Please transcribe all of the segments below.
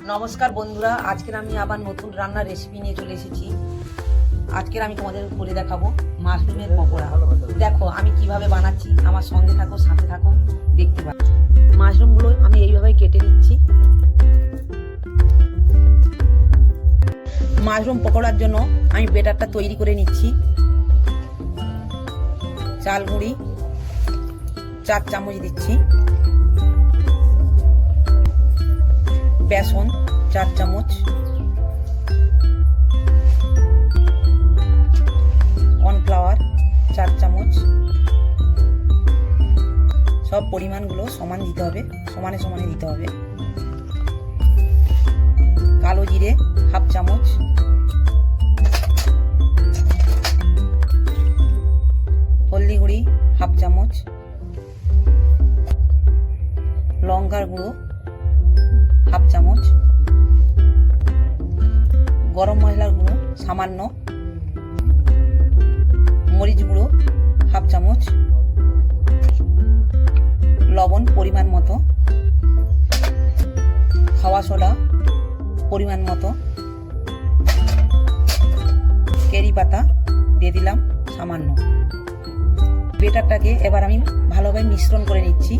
নমস্কার বন্ধুরা, আজকের আমি আবার নতুন রান্নার রেসিপি নিয়ে চলে এসেছি। আজকের আমি তোমাদের করে দেখাবো মাশরুমের পকোড়া। দেখো আমি কিভাবে বানাচ্ছি, আমার সঙ্গে থাকো, সাথে থাকো, দেখতে পাচ্ছ। মাশরুমগুলো আমি এইভাবে কেটে নিচ্ছি। মাশরুম পকোড়ার জন্য আমি বেটারটা তৈরি করে নিচ্ছি। চাল গুঁড়ি 4 চামচ দিচ্ছি, বেসন 4 চামচ, কর্নফ্লাওয়ার 4 চামচ। সব পরিমাণগুলো সমান দিতে হবে, সমানে সমানে দিতে হবে। কালো জিরে হাফ চামচ, হলদি গুঁড়ি হাফ চামচ, লঙ্কার গুঁড়ো হাফ চামচ, গরম মশলার গুঁড়ো সামান্য, মরিচ গুঁড়ো হাফ চামচ, লবণ পরিমাণ মতো, খাওয়া সোডা পরিমাণ মতো, কারি পাতা দিয়ে দিলাম সামান্য। বেটারটাকে এবার আমি ভালোভাবে মিশ্রণ করে নিচ্ছি।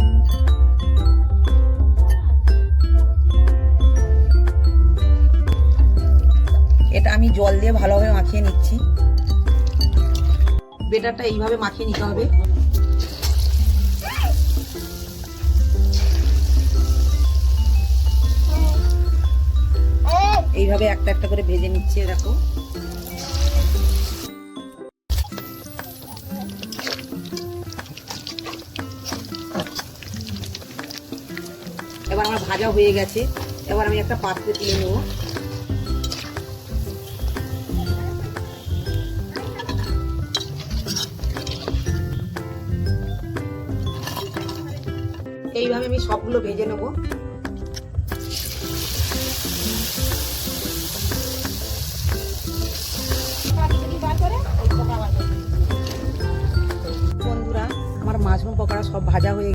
এটা আমি জল দিয়ে ভালোভাবে মাখিয়ে নিচ্ছি। বেটারটা এইভাবে মাখিয়ে নিতে হবে। এইভাবে একটা একটা করে ভেজে নিচ্ছি। দেখো এবার আমার ভাজা হয়ে গেছে। এবার আমি একটা পাত্রে তুলে নেব। এইভাবে আমি সবগুলো ভেজে নেব। বন্ধুরা, আমার মাশরুম পকোড়া সব ভাজা হয়ে